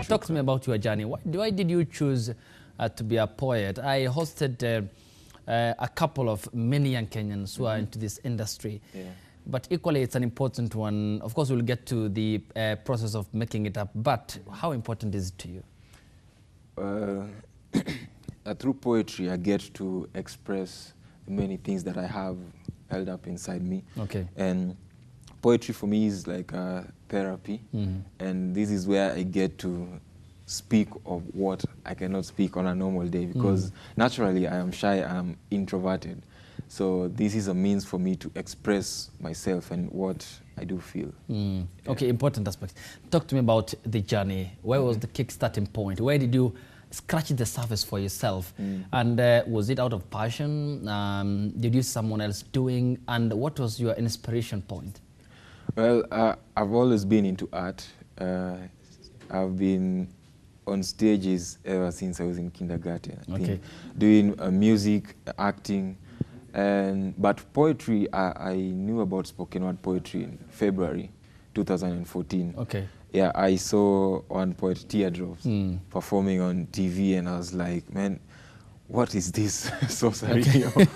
Talk to me about your journey. Why did you choose to be a poet? I hosted a couple of many young Kenyans who are into this industry. Yeah. But equally, it's an important one. Of course, we'll get to the process of making it up, but how important is it to you? Through poetry, I get to express many things that I have held up inside me. Okay. And poetry for me is like a therapy. And this is where I get to speak of what I cannot speak on a normal day, because naturally I am shy, I am introverted. So this is a means for me to express myself and what I do feel. Yeah. Okay, important aspect. Talk to me about the journey. Where was the kick-starting point? Where did you scratch the surface for yourself? And was it out of passion? Did you see someone else doing? And what was your inspiration point? Well, I've always been into art. I've been on stages ever since I was in kindergarten, I think, doing music, acting. But poetry, I knew about spoken word poetry in February 2014. Okay. Yeah, I saw one poet, Teardrops, performing on TV, and I was like, man, what is this sorcery?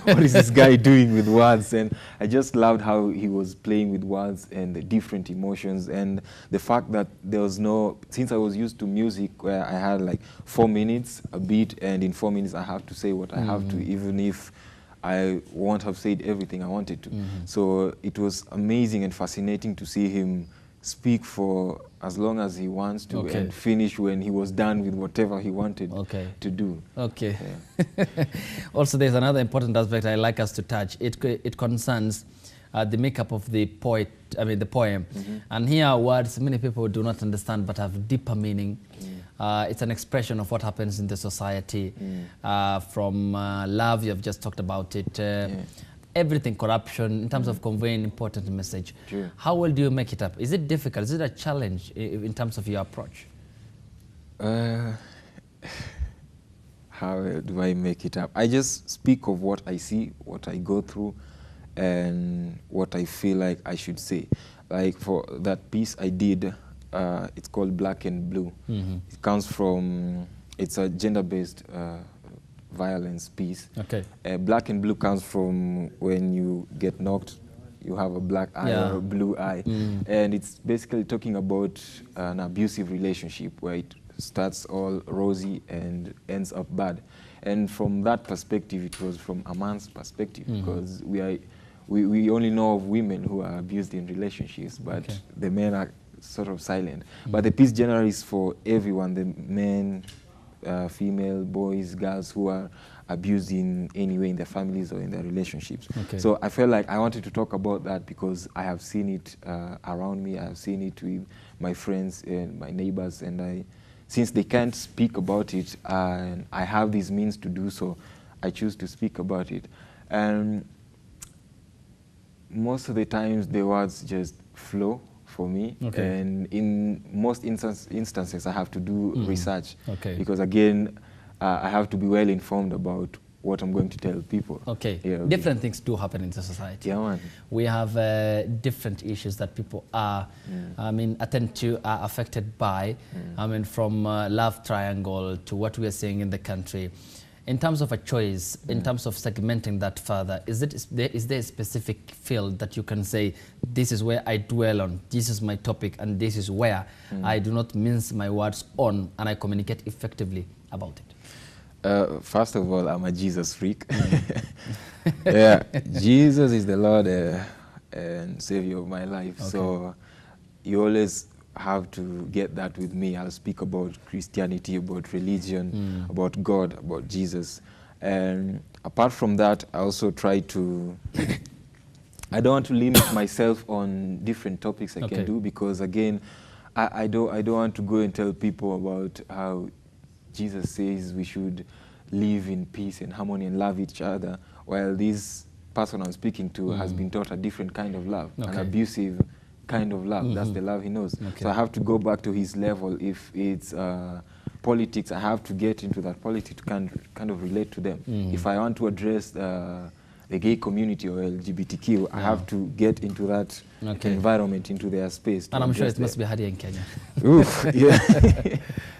What is this guy doing with words? And I just loved how he was playing with words and the different emotions, and the fact that there was no, since I was used to music where I had like 4 minutes, a beat, and in 4 minutes I have to say what I have to, even if I won't have said everything I wanted to. So it was amazing and fascinating to see him speak for as long as he wants to and finish when he was done with whatever he wanted to do. Okay. Yeah. Also, there's another important aspect I'd like us to touch. It concerns the makeup of the the poem. And here are words many people do not understand but have deeper meaning. It's an expression of what happens in the society. From love, you have just talked about it. Everything, corruption, in terms of conveying important message. True. How well do you make it up? Is it difficult? Is it a challenge in terms of your approach? How do I make it up? I just speak of what I see, what I go through, and what I feel like I should say. Like for that piece I did, it's called Black and Blue. It comes from, it's a gender-based violence piece. Okay. Black and blue comes from when you get knocked, you have a black eye or a blue eye. And it's basically talking about an abusive relationship where it starts all rosy and ends up bad. And from that perspective, it was from a man's perspective, because we only know of women who are abused in relationships, but the men are sort of silent. But the piece generally is for everyone, the men, female, boys, girls who are abused in any way in their families or in their relationships. So I felt like I wanted to talk about that because I have seen it around me. I have seen it with my friends and my neighbors, and since they can't speak about it, and I have these means to do so, I choose to speak about it. And most of the times the words just flow for me, and in most instances I have to do research, because again I have to be well informed about what I'm going to tell people. Different things do happen in the society. Yeah, man. We have different issues that people are, attend to, are affected by. From love triangle to what we are seeing in the country. In terms of a choice, in terms of segmenting that further, is there a specific field that you can say, this is where I dwell on, this is my topic, and this is where I do not mince my words on, and I communicate effectively about it? First of all, I'm a Jesus freak. Yeah, Jesus is the Lord and Savior of my life. So you always have to get that with me. I'll speak about Christianity, about religion, about God, about Jesus. And apart from that, I also try to, I don't want to limit myself on different topics I can do, because again, I don't want to go and tell people about how Jesus says we should live in peace and harmony and love each other, while this person I'm speaking to has been taught a different kind of love, an abusive kind of love. That's the love he knows. So I have to go back to his level. If it's politics, I have to get into that politics to kind of relate to them. If I want to address the gay community or LGBTQ. I have to get into that environment, into their space. And I'm sure it must be harder in Kenya. Oof, yeah.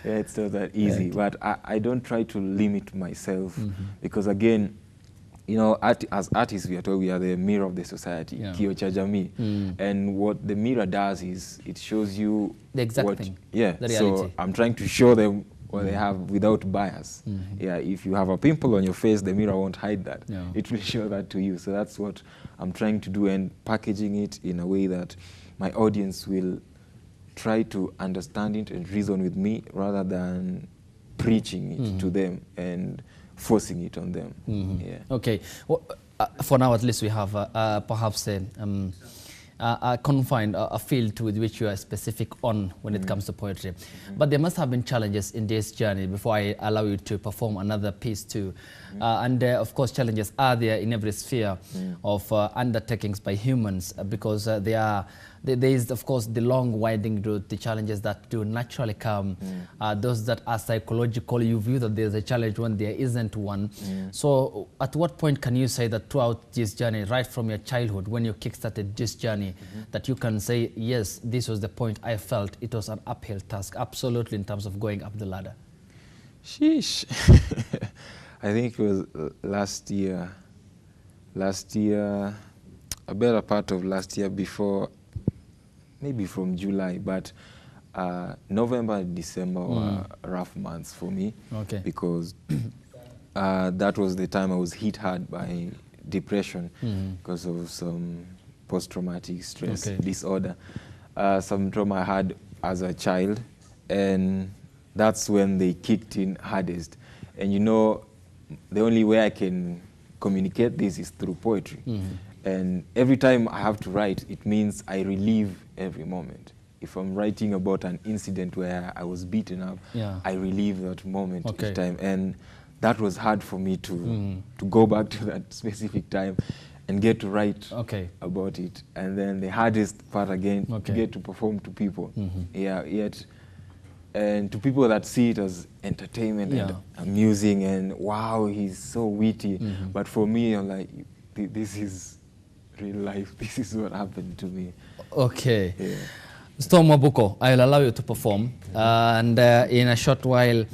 Yeah, it's not that easy. But I don't try to limit myself because, again, you know, as artists, we are told we are the mirror of the society, Kio cha jamii. And what the mirror does is it shows you the exact thing. Yeah, the reality. So I'm trying to show them what they have without bias. Yeah, if you have a pimple on your face, the mirror won't hide that. It will show that to you. So that's what I'm trying to do, and packaging it in a way that my audience will try to understand it and reason with me rather than preaching it to them and forcing it on them. Yeah. Okay. Well, for now, at least we have perhaps confined a field with which you are specific on when it comes to poetry. But there must have been challenges in this journey before I allow you to perform another piece too. And of course, challenges are there in every sphere of undertakings by humans because there is, of course, the long winding road, the challenges that do naturally come, those that are psychological. You view that there's a challenge when there isn't one. So at what point can you say that throughout this journey, right from your childhood, when you kickstarted this journey, that you can say, yes, this was the point I felt it was an uphill task, absolutely, in terms of going up the ladder? Sheesh. I think it was last year, a better part of last year, before, maybe from July, but November and December were rough months for me because that was the time I was hit hard by depression because of some post-traumatic stress disorder, some trauma I had as a child, and that's when they kicked in hardest. And you know, the only way I can communicate this is through poetry. And every time I have to write, it means I relive every moment. If I'm writing about an incident where I was beaten up, I relive that moment each time. And that was hard for me to go back to that specific time and get to write about it. And then the hardest part again, to get to perform to people. And to people that see it as entertainment and amusing and wow, he's so witty. But for me, I'm like, this is real life. This is what happened to me. Okay. Stom Wabuko, I'll allow you to perform. And in a short while,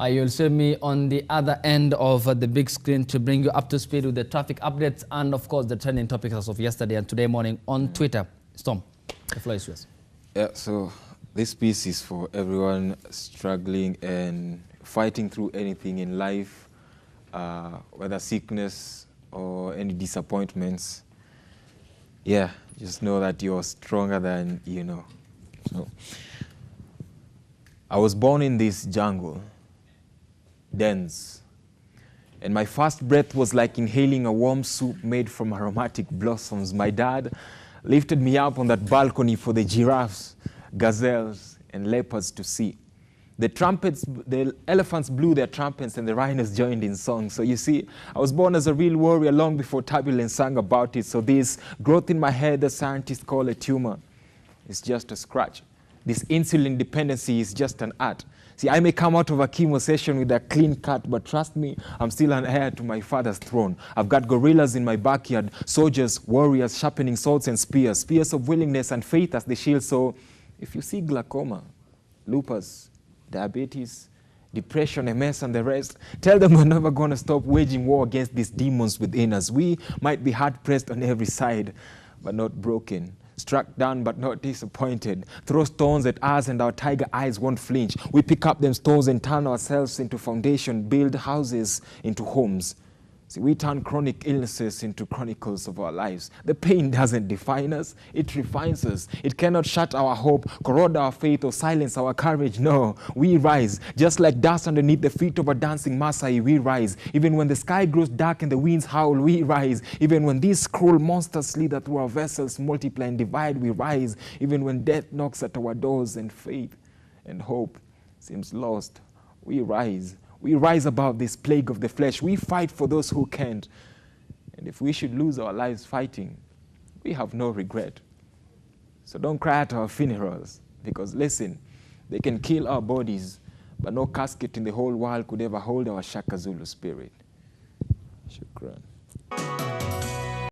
you'll see me on the other end of the big screen to bring you up to speed with the traffic updates and, of course, the trending topics as of yesterday and today morning on Twitter. Stom, the floor is yours. Yeah, so this piece is for everyone struggling and fighting through anything in life, whether sickness or any disappointments. Yeah, just know that you're stronger than you know. So, I was born in this jungle, dense, and my first breath was like inhaling a warm soup made from aromatic blossoms. My dad lifted me up on that balcony for the giraffes, gazelles, and leopards to see. The elephants blew their trumpets and the rhinos joined in song. So you see, I was born as a real warrior long before turbulence sang about it. So this growth in my head, the scientists call a tumor, is just a scratch. This insulin dependency is just an art. See, I may come out of a chemo session with a clean cut, but trust me, I'm still an heir to my father's throne. I've got gorillas in my backyard, soldiers, warriors, sharpening swords and spears, spears of willingness and faith as the shield. So if you see glaucoma, lupus, diabetes, depression, MS, and the rest, tell them we're never going to stop waging war against these demons within us. We might be hard-pressed on every side, but not broken. Struck down, but not disappointed. Throw stones at us and our tiger eyes won't flinch. We pick up them stones and turn ourselves into foundation, build houses into homes. See, we turn chronic illnesses into chronicles of our lives. The pain doesn't define us, it refines us. It cannot shut our hope, corrode our faith, or silence our courage. No, we rise. Just like dust underneath the feet of a dancing Maasai, we rise. Even when the sky grows dark and the winds howl, we rise. Even when these cruel monsters slither through our vessels, multiply and divide, we rise. Even when death knocks at our doors and faith and hope seems lost, we rise. We rise above this plague of the flesh. We fight for those who can't. And if we should lose our lives fighting, we have no regret. So don't cry at our funerals, because listen, they can kill our bodies, but no casket in the whole world could ever hold our Shaka Zulu spirit. Shukran.